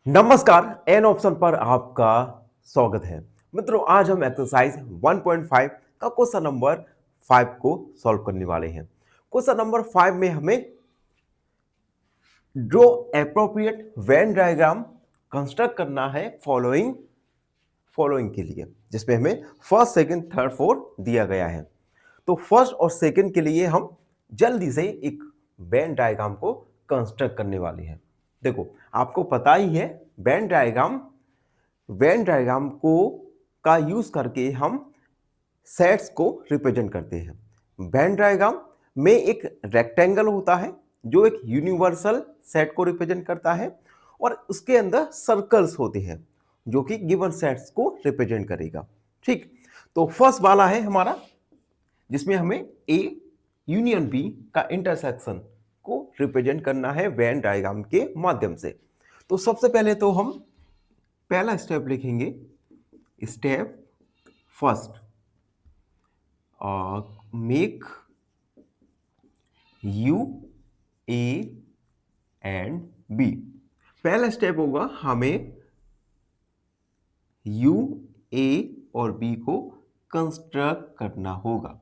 नमस्कार, an option पर आपका स्वागत है। मित्रों, आज हम एक्सरसाइज 1.5 का क्वेश्चन नंबर 5 को सॉल्व करने वाले हैं। क्वेश्चन नंबर 5 में हमें draw appropriate Venn diagram construct करना है फॉलोइंग के लिए, जिसमें हमें फर्स्ट, सेकंड, थर्ड, फोर्थ दिया गया है। तो फर्स्ट और सेकंड के लिए हम जल्दी से एक वेन डायग्राम को कंस्ट्रक्ट करने वाले हैं। देखो, आपको पता ही है वेन डायग्राम को का यूज करके हम सेट्स को रिप्रेजेंट करते हैं। वेन डायग्राम में एक रेक्टेंगल होता है जो एक यूनिवर्सल सेट को रिप्रेजेंट करता है और उसके अंदर सर्कल्स होते हैं जो कि गिवन सेट्स को रिप्रेजेंट करेगा। ठीक, तो फर्स्ट वाला है हमारा, जिसमें हमें ए यूनियन बी का इंटरसेक्शन को रिप्रेजेंट करना है वेन डायग्राम के माध्यम से। तो सबसे पहले तो हम पहला स्टेप लिखेंगे, step first, make U A and B. पहला स्टेप होगा हमें यू ए और बी को कंस्ट्रक्ट करना होगा।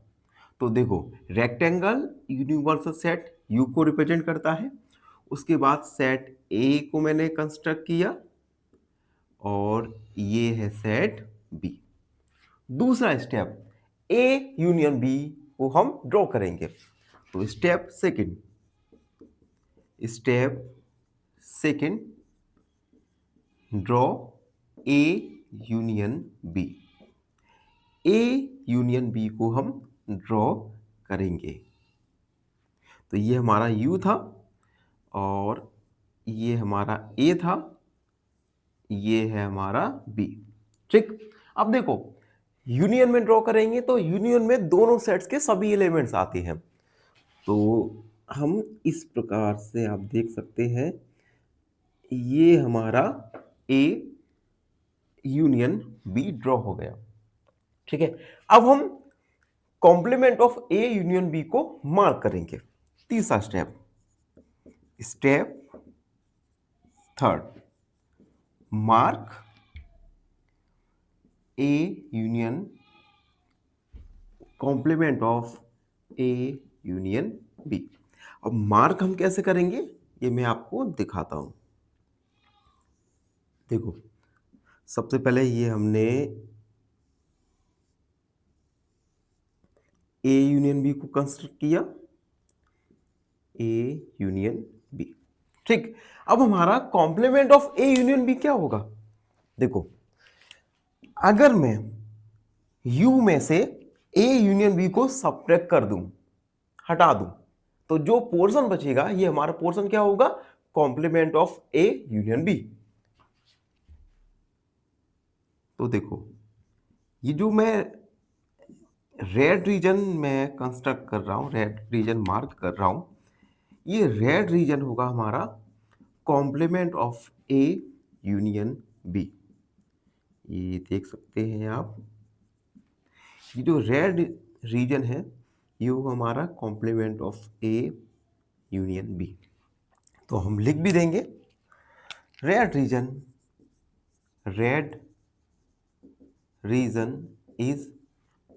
तो देखो, रेक्टेंगल यूनिवर्सल सेट यू को रिप्रेजेंट करता है, उसके बाद सेट ए को मैंने कंस्ट्रक्ट किया और ये है सेट बी। दूसरा स्टेप, ए यूनियन बी को हम ड्रॉ करेंगे। तो step second, draw A union B. A union B को हम ड्रॉ करेंगे। तो ये हमारा यू था और ये हमारा ए था, ये है हमारा बी। ठीक, अब देखो, यूनियन में ड्रॉ करेंगे तो यूनियन में दोनों सेट्स के सभी एलिमेंट्स आते हैं। तो हम इस प्रकार से आप देख सकते हैं, ये हमारा ए यूनियन बी ड्रॉ हो गया। ठीक है, अब हम complement of A union B को मार्क करेंगे। तीसरा step third, mark A union complement of A union B. अब मार्क हम कैसे करेंगे ये मैं आपको दिखाता हूं। देखो, सबसे पहले ये हमने ए यूनियन बी को कंस्ट्रक्ट किया, ए यूनियन बी। ठीक, अब हमारा complement of A union B क्या होगा? देखो, अगर मैं यू में से ए यूनियन बी को सब्ट्रैक्ट कर दूं, हटा दूं, तो जो पोर्शन बचेगा ये हमारा पोर्शन क्या होगा? Complement of A union B. तो देखो, ये जो मैं रेड रीजन में कंस्ट्रक्ट कर रहा हूं, रेड रीजन मार्क कर रहा हूं, ये रेड रीजन होगा हमारा complement of A union B. ये देख सकते हैं आप, ये जो रेड रीजन है ये वो हमारा complement of A union B. तो हम लिख भी देंगे, red region is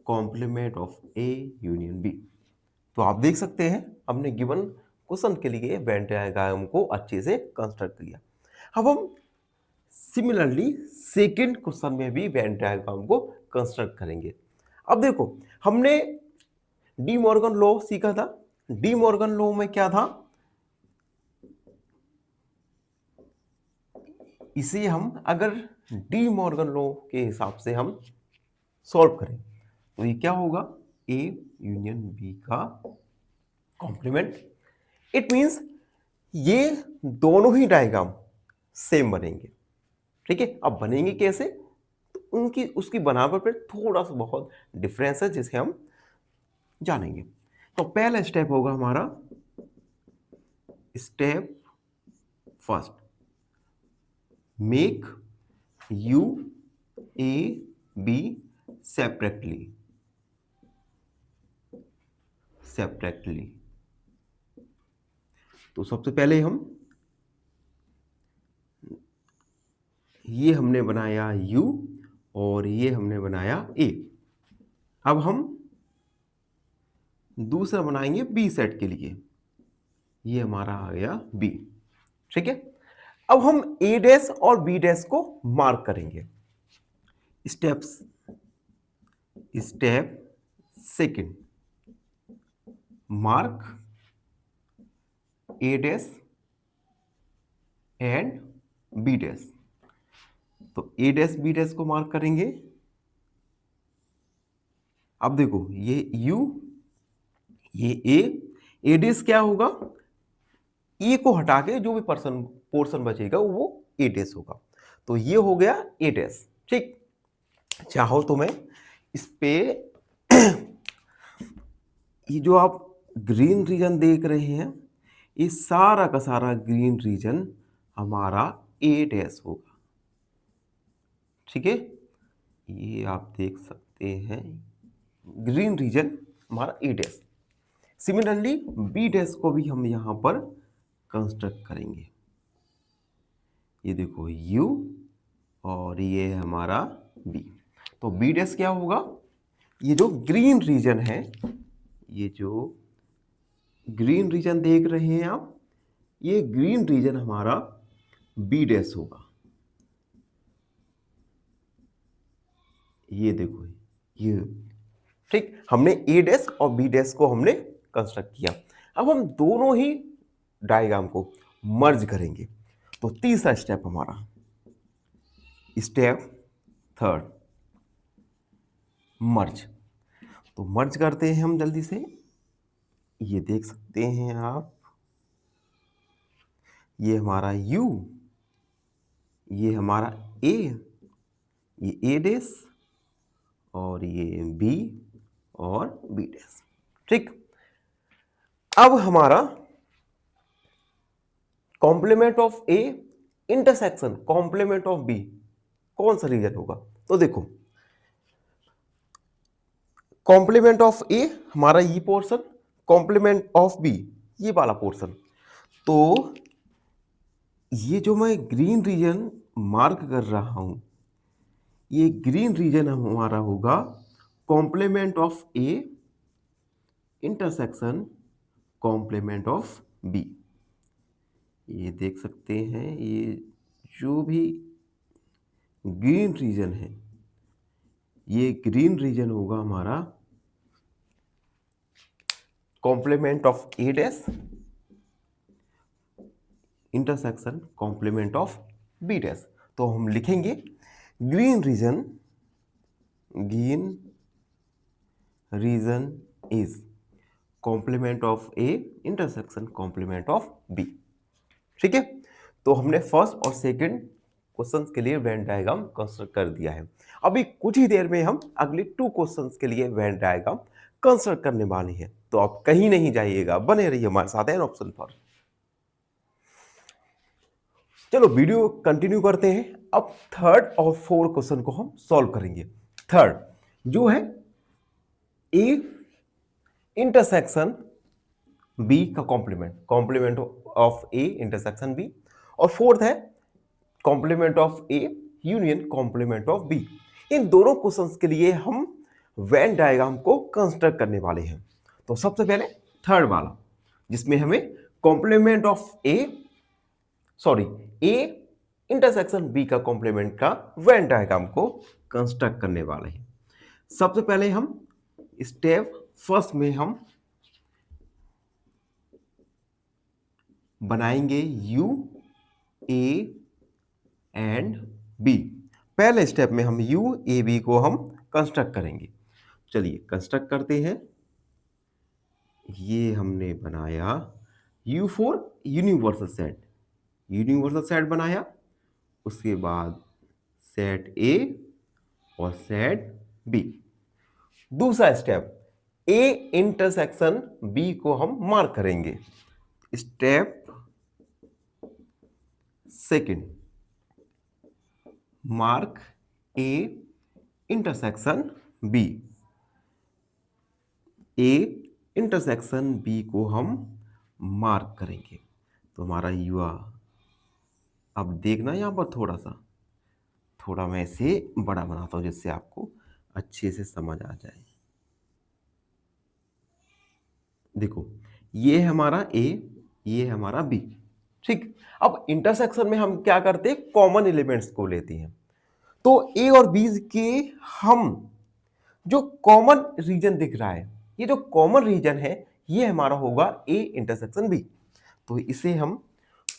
complement of A union B. तो आप देख सकते हैं हमने गिवन क्वेश्चन के लिए वेन डायग्राम को अच्छे से कंस्ट्रक्ट किया। अब हम सिमिलरली सेकंड क्वेश्चन में भी वेन डायग्राम को कंस्ट्रक्ट करेंगे। अब देखो, हमने डी मॉर्गन लॉ सीखा था। डी मॉर्गन लॉ में क्या था? इसे हम अगर डी मॉर्गन लॉ के हिसाब से हम सॉल्व करें तो ये क्या होगा? ए यूनियन बी का कॉम्प्लीमेंट। इट मींस ये दोनों ही डायग्राम सेम बनेंगे। ठीक है, अब बनेंगे कैसे? तो उनकी उसकी बनावट पर थोड़ा सा बहुत डिफरेंस है जिसे हम जानेंगे। तो पहला स्टेप होगा हमारा step first, make U A B separately. तो सबसे पहले हम ये हमने बनाया U और ये हमने बनाया A। अब हम दूसरा बनाएंगे B सेट के लिए। ये हमारा आ गया B। ठीक है, अब हम A डैश और B डैश को मार्क करेंगे। Step second, mark A dash and B dash. तो A डैश B डैश को मार्क करेंगे। अब देखो ये U, ये A डैश क्या होगा, ए को हटा के जो भी पोर्शन बचेगा वो ए डैश होगा। तो ये हो गया ए डैश। ठीक, चाहो तो मैं इस पे ये जो आप ग्रीन रीजन देख रहे हैं, ये सारा का सारा ग्रीन रीजन हमारा ए डैश होगा। ठीक है, ये आप देख सकते हैं ग्रीन रीजन हमारा ए डैश। सिमिलरली बी डैश को भी हम यहां पर कंस्ट्रक्ट करेंगे। ये देखो U और ये हमारा B। तो B डैश क्या होगा, ये जो ग्रीन रीजन है, ये जो ग्रीन रीजन देख रहे हैं आप, ये ग्रीन रीजन हमारा B डैश होगा। ये देखो ये। ठीक, हमने A डैश और B डैश को हमने कंस्ट्रक्ट किया। अब हम दोनों ही डायग्राम को मर्ज करेंगे। तो तीसरा स्टेप हमारा, स्टेप थर्ड, मर्ज। तो मर्ज करते हैं हम जल्दी से। ये देख सकते हैं आप, ये हमारा U, ये हमारा A, ये A डैश और ये B और B डैश। ठीक, अब हमारा complement of A intersection complement of B कौन सा रीजन होगा। तो देखो कॉम्प्लीमेंट ऑफ A हमारा ये पोर्शन, कॉम्प्लीमेंट ऑफ B ये वाला पोर्शन। तो ये जो मैं ग्रीन रीजन मार्क कर रहा हूं, ये ग्रीन रीजन हमारा होगा complement of A intersection complement of B। ये देख सकते हैं, ये जो भी ग्रीन रीजन है, ये ग्रीन रीजन होगा हमारा complement of A dash intersection complement of B dash. तो हम लिखेंगे green region is complement of A intersection complement of B। ठीक है, तो हमने फर्स्ट और सेकंड क्वेश्चंस के लिए वेन डायग्राम कंस्ट्रक्ट कर दिया है। अभी कुछ ही देर में हम अगले 2 क्वेश्चंस के लिए वेन डायग्राम कंस्ट्रक्ट करने वाले हैं। तो आप कहीं नहीं जाइएगा, बने रहिए हमारे साथ एन ऑप्शन पर। चलो वीडियो कंटिन्यू करते हैं। अब थर्ड और फोर्थ क्वेश्चन को हम सॉल्व करेंगे। थर्ड जो है A इंटरसेक्शन B का complement of A intersection B, और फोर्थ है complement of A union complement of B। इन दोनों क्वेश्चंस के लिए हम वेन डायग्राम को कंस्ट्रक्ट करने वाले हैं। तो सबसे पहले थर्ड वाला, जिसमें हमें complement of A intersection B का कॉम्प्लीमेंट का वेन डायग्राम को कंस्ट्रक्ट करने वाले हैं। सबसे पहले हम स्टेप फर्स्ट में हम बनाएंगे U, A एंड B। पहले स्टेप में हम U, A, B को हम कंस्ट्रक्ट करेंगे। चलिए कंस्ट्रक्ट करते हैं। ये हमने बनाया U4 यूनिवर्सल सेट बनाया। उसके बाद सेट A और सेट B। दूसरा स्टेप A इंटरसेक्शन B को हम मार्क करेंगे। Step second, mark A intersection B। A intersection B को हम मार्क करेंगे। तो हमारा युवा, अब देखना यहां पर थोड़ा सा, थोड़ा मैं इसे बड़ा बनाता हूं जिससे आपको अच्छे से समझ आ जाए। देखो, ये है हमारा ए, ये है हमारा बी। ठीक, अब इंटरसेक्शन में हम क्या करते हैं, कॉमन एलिमेंट्स को लेते हैं। तो ए और बी के हम जो कॉमन रीजन दिख रहा है, ये जो कॉमन रीजन है ये हमारा होगा ए इंटरसेक्शन बी। तो इसे हम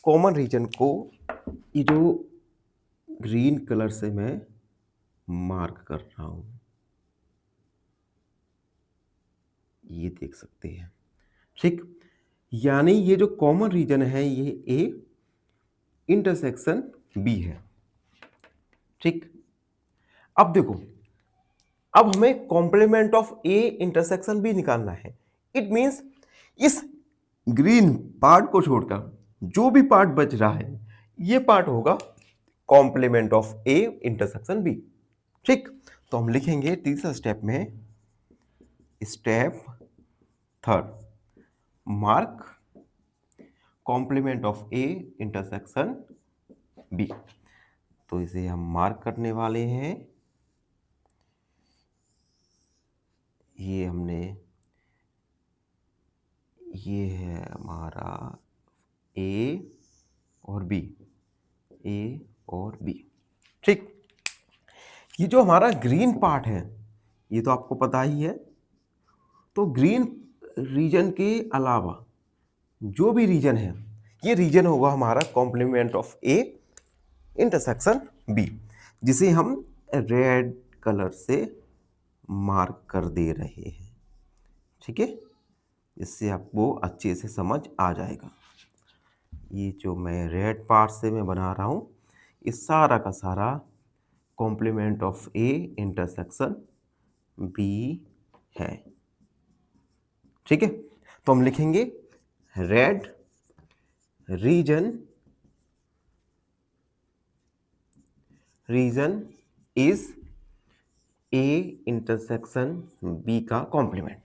कॉमन रीजन को ये जो ग्रीन कलर से मैं मार्क कर रहा हूं, ये देख सकते हैं। ठीक, यानी ये जो कॉमन रीजन है ये ए इंटरसेक्शन बी है। ठीक, अब देखो, अब हमें complement of A intersection B निकालना है। इट मींस इस ग्रीन पार्ट को छोड़कर जो भी पार्ट बच रहा है ये पार्ट होगा complement of A intersection B. ठीक, तो हम लिखेंगे तीसरा स्टेप में, step third, mark complement of A intersection B. तो इसे हम मार्क करने वाले हैं। ये हमने, ये है हमारा ए और बी, ए और बी। ठीक, ये जो हमारा ग्रीन पार्ट है ये तो आपको पता ही है। तो ग्रीन रीजन के अलावा जो भी रीजन है ये रीजन होगा हमारा complement of A intersection B, जिसे हम रेड कलर से मार्क कर दे रहे हैं। ठीक है, इससे आपको अच्छे से समझ आ जाएगा। ये जो मैं रेड पार्ट से मैं बना रहा हूं ये सारा का सारा complement of A intersection B है। ठीक है, तो हम लिखेंगे red region is A intersection B का कॉम्प्लीमेंट।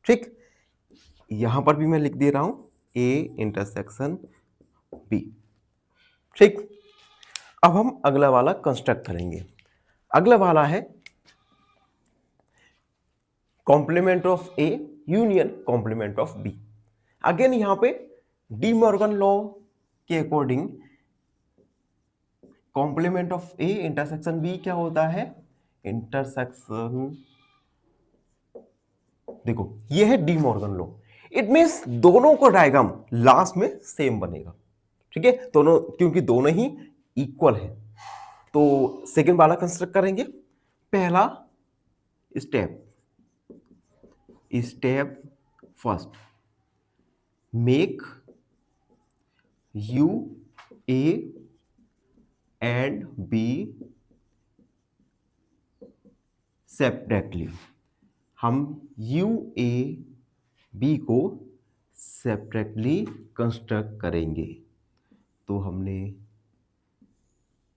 ठीक, यहां पर भी मैं लिख दे रहा हूं ए इंटरसेक्शन बी। ठीक, अब हम अगला वाला कंस्ट्रक्ट करेंगे। अगला वाला है complement of A union complement of B. Again यहां पे डी मॉर्गन लॉ के according complement of A intersection B क्या होता है, इंटरसेक्शन, देखो ये है De Morgan law. It means दोनों को डायग्राम लास्ट में सेम बनेगा। ठीक है, दोनों, क्योंकि दोनों ही इक्वल है। तो सेकंड वाला कंस्ट्रक्ट करेंगे। पहला step, step first, make U A and B separately. हम यू ए बी को सेपरेटली कंस्ट्रक्ट करेंगे। तो हमने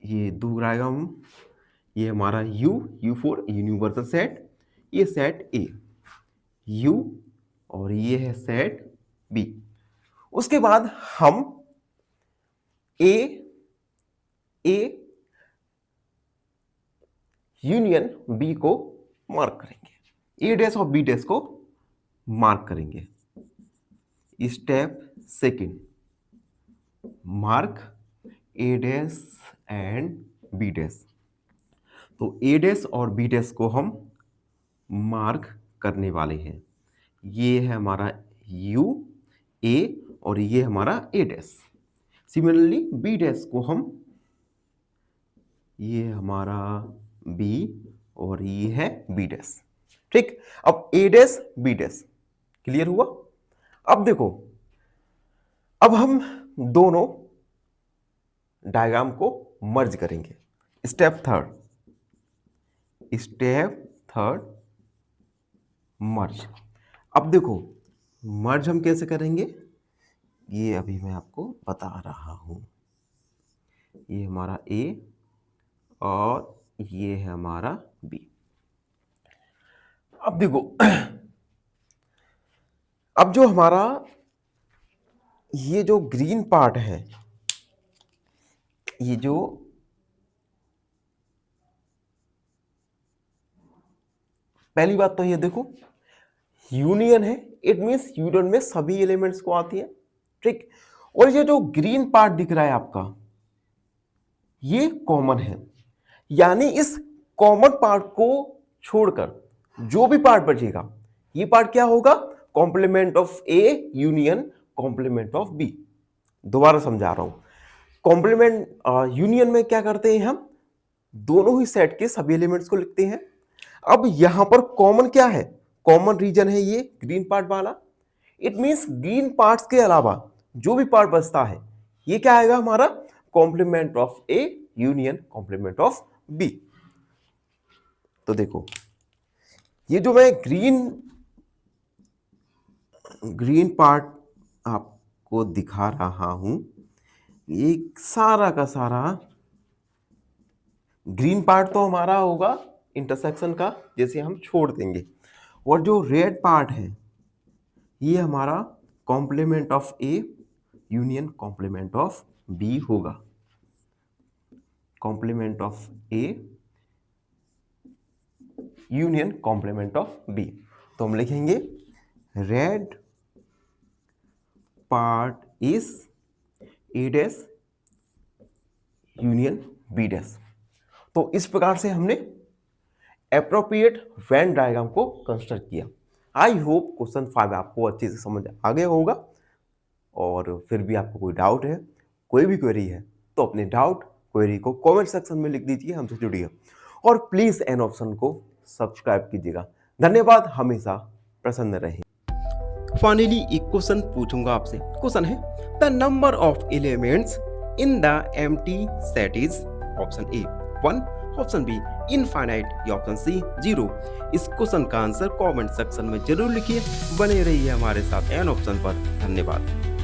ये दो डायग्राम, ये हमारा यू फॉर यूनिवर्सल सेट, ये सेट ए यू और ये है सेट बी। उसके बाद हम ए यूनियन बी को मार्क करेंगे, ए डैश और बी डैश को मार्क करेंगे। Step second, mark A dash and B dash. तो ए डैश और बी डैश को हम मार्क करने वाले हैं। ये है हमारा यू ए और ये हमारा ए डैश। सिमिलरली बी डैश को हम, ये हमारा बी और ये है बी डैश। ठीक, अब A dash B dash clear हुआ। अब देखो, अब हम दोनों डायग्राम को मर्ज करेंगे। स्टेप थर्ड, मर्ज। अब देखो मर्ज हम कैसे करेंगे ये अभी मैं आपको बता रहा हूं। ये हमारा ए और ये है हमारा बी। अब देखो, अब जो हमारा ये जो ग्रीन पार्ट है, ये जो पहली बात तो ये देखो, यूनियन है, इट मीन्स यूनियन में सभी एलिमेंट्स को आती है, ठीक। और ये जो ग्रीन पार्ट दिख रहा है आपका, ये कॉमन है, यानी इस कॉमन पार्ट को छोड़कर जो भी पार्ट बचेगा, ये पार्ट क्या होगा, complement of A union complement of B. दोबारा समझा रहा हूं, कॉम्प्लीमेंट यूनियन में क्या करते हैं, हम दोनों ही सेट के सभी एलिमेंट्स को लिखते हैं। अब यहां पर कॉमन क्या है, कॉमन रीजन है ये ग्रीन पार्ट वाला। इट मींस ग्रीन पार्ट्स के अलावा जो भी पार्ट बचता है, ये क्या आएगा हमारा, complement of A union complement of B. तो देखो, ये जो मैं ग्रीन पार्ट आपको दिखा रहा हूं, ये सारा का सारा ग्रीन पार्ट तो हमारा होगा इंटरसेक्शन का, जैसे हम छोड़ देंगे, और जो रेड पार्ट है ये हमारा complement of A union complement of B होगा। Complement of A union complement of B. तो हम लिखेंगे red part is A dash union B dash. तो इस प्रकार से हमने एप्रोप्रिएट वेन डायग्राम को कंस्ट्रक्ट किया। आई होप क्वेश्चन 5 आपको अच्छे से समझ आ गया होगा। और फिर भी आपको कोई डाउट है, कोई भी क्वेरी है, तो अपने डाउट क्वेरी को कमेंट सेक्शन में लिख दीजिए, हमसे जुड़िए और प्लीज एन ऑप्शन को सब्सक्राइब कीजिएगा। धन्यवाद, हमेशा प्रसन्न रहें। फाइनली एक क्वेश्चन पूछूंगा आपसे। क्वेश्चन है, the number of elements in the empty set is option A 1, option B infinite या ऑप्शन सी 0। इस क्वेश्चन का आंसर कमेंट सेक्शन में जरूर लिखिए। बने रहिए हमारे साथ एन ऑप्शन पर। धन्यवाद।